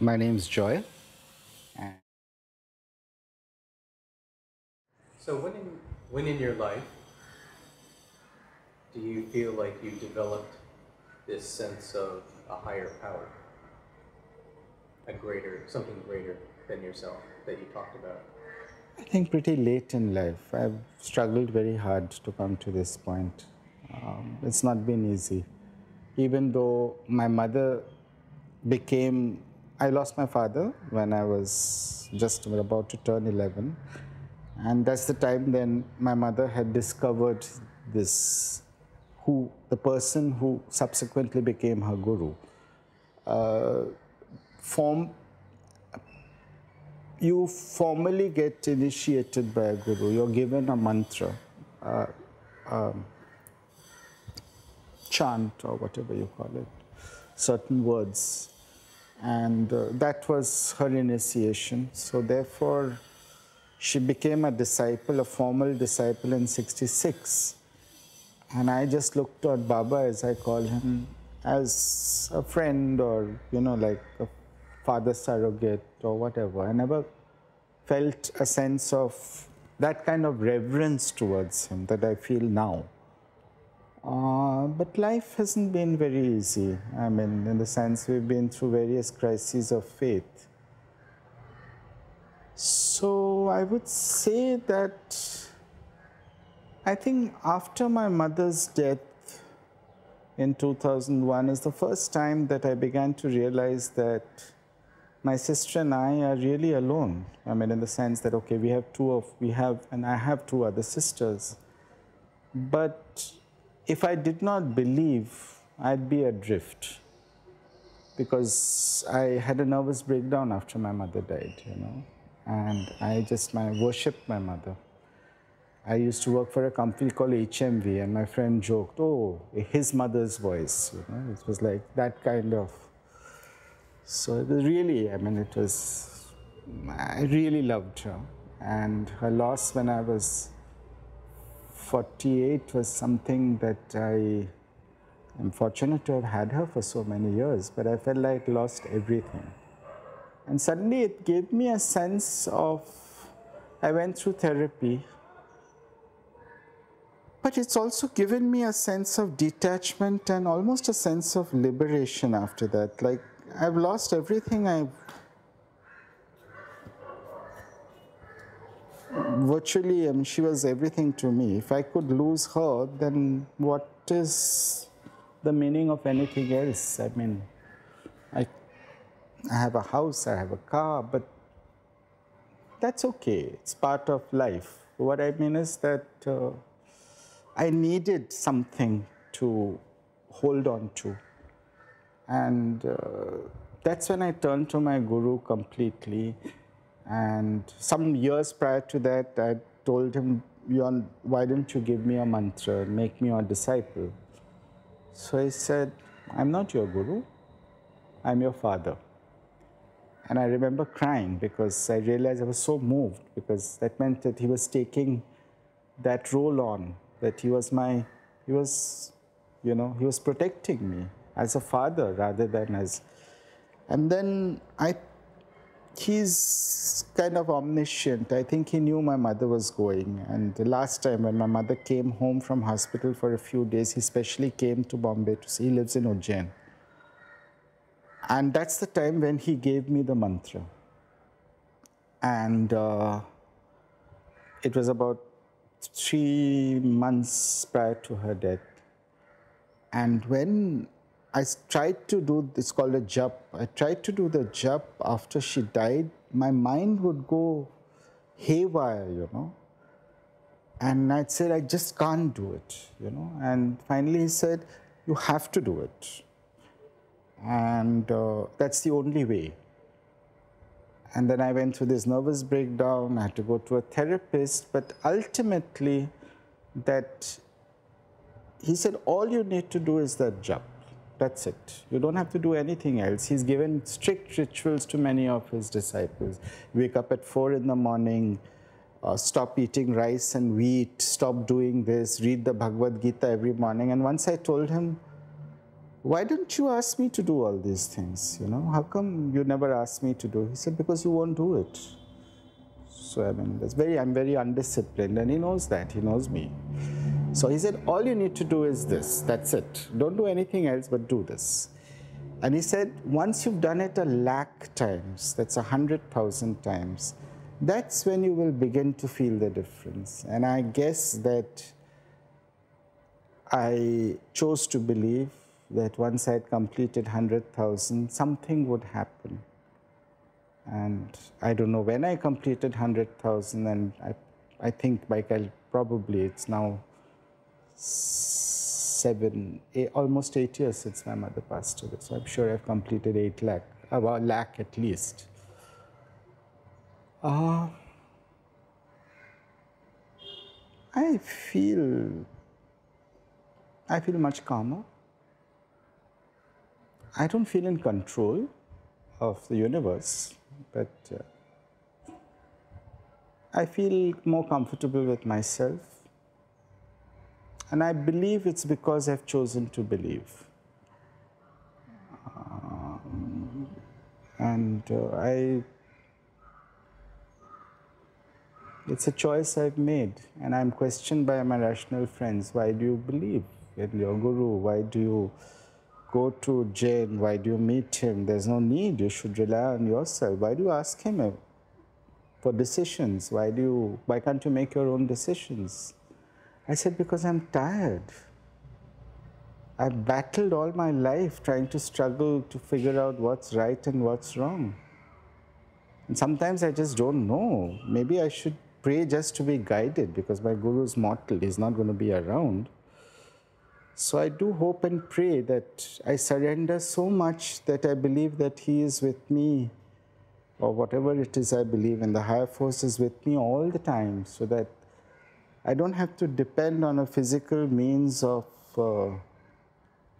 My name's Joy. And So when in your life do you feel like you developed this sense of a higher power, something greater than yourself that you talked about? I think pretty late in life, I've struggled very hard to come to this point. It's not been easy. Even though my mother became, I lost my father when I was just about to turn 11. And that's the time then my mother had discovered this, the person who subsequently became her guru. Form You formally get initiated by a guru. You're given a mantra, chant, or whatever you call it, certain words. And that was her initiation. So, therefore, she became a disciple, a formal disciple in 66. And I just looked at Baba, as I call him, as a friend or, like a father surrogate or whatever. I never felt a sense of that kind of reverence towards him that I feel now. But life hasn't been very easy. I mean, in the sense we've been through various crises of faith. So I would say that I think after my mother's death in 2001 is the first time that I began to realize that my sister and I are really alone. I mean, in the sense that, okay, and I have two other sisters. But if I did not believe, I'd be adrift. Because I had a nervous breakdown after my mother died, And I worshipped my mother. I used to work for a company called HMV, and my friend joked, oh, his mother's voice, It was like that kind of. So it was really, I really loved her. And her loss when I was 48 was something that I am fortunate to have had her for so many years, but I felt like I lost everything. And suddenly it gave me a sense of, I went through therapy, but it's also given me a sense of detachment and almost a sense of liberation after that. Like, I've lost everything. Virtually, she was everything to me. If I could lose her, then what is the meaning of anything else? I mean, I, I have a house, I have a car, but that's okay. It's part of life. What I mean is that I needed something to hold on to. And that's when I turned to my guru completely. And some years prior to that, I told him, why don't you give me a mantra, make me your disciple? So he said, I'm not your guru, I'm your father. And I remember crying because I realized I was so moved, because that meant that he was taking that role on, that he was he was protecting me as a father rather than as. And then he's kind of omniscient. I think he knew my mother was going. And the last time when my mother came home from hospital for a few days, he specially came to Bombay to see. He lives in Ujjain. And that's the time when he gave me the mantra. And it was about 3 months prior to her death. And when I tried to do, it's called a jap. I tried to do the jap after she died. My mind would go haywire, And I said, I just can't do it, And finally he said, you have to do it. And that's the only way. And then I went through this nervous breakdown. I had to go to a therapist. But ultimately, he said, all you need to do is that jap. That's it. You don't have to do anything else. He's given strict rituals to many of his disciples. Wake up at 4 in the morning, stop eating rice and wheat, stop doing this, read the Bhagavad Gita every morning. And once I told him, why don't you ask me to do all these things? You know, how come you never asked me to do? He said, because you won't do it. So I mean, I'm very undisciplined, and he knows that. He knows me. So he said, all you need to do is this. That's it. Don't do anything else, but do this. And he said, once you've done it 1,00,000 times, that's 100,000 times, that's when you will begin to feel the difference. And I guess that I chose to believe that once I had completed 100,000, something would happen. And I don't know when I completed 100,000, and I think probably it's now 8, almost 8 years since my mother passed away. So I'm sure I've completed 8 lakh, about a lakh at least. I feel much calmer. I don't feel in control of the universe, but I feel more comfortable with myself. And I believe it's because I've chosen to believe. It's a choice I've made, and I'm questioned by my rational friends. Why do you believe in your guru? Why do you go to Jain? Why do you meet him? There's no need. You should rely on yourself. Why do you ask him for decisions? Why can't you make your own decisions? I said, because I'm tired. I've battled all my life trying to struggle to figure out what's right and what's wrong. And sometimes I just don't know. Maybe I should pray just to be guided, because my guru's mortal. He's not going to be around. So I do hope and pray that I surrender so much that I believe that he is with me, or whatever it is I believe in, the higher force is with me all the time, so that I don't have to depend on a physical means of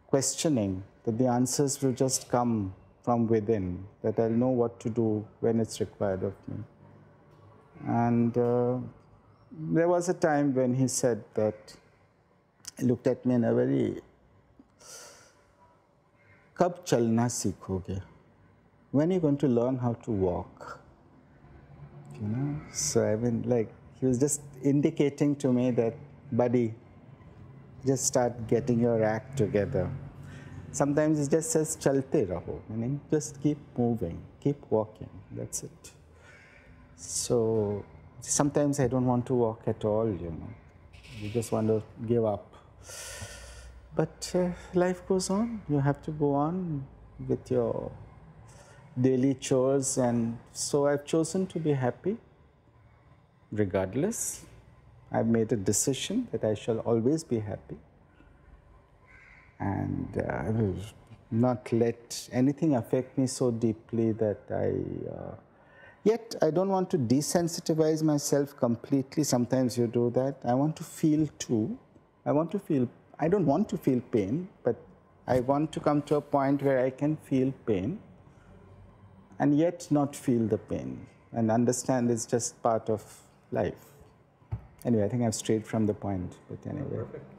questioning, that the answers will just come from within, that I'll know what to do when it's required of me. And there was a time when he said that, he looked at me in a very, Kab chalna sikhoge? When are you going to learn how to walk? You know? So I mean, like, he was just indicating to me that, buddy, just start getting your act together. Sometimes it just says, chalte raho, meaning just keep moving, keep walking, that's it. So sometimes I don't want to walk at all, you know. You just want to give up. But life goes on. You have to go on with your daily chores, and so I've chosen to be happy regardless. I've made a decision that I shall always be happy, and I will not let anything affect me so deeply that yet I don't want to desensitize myself completely. Sometimes you do that. I want to feel too. I don't want to feel pain, but I want to come to a point where I can feel pain and yet not feel the pain, and understand it's just part of life. Anyway, I think I've strayed from the point, but anyway. Perfect.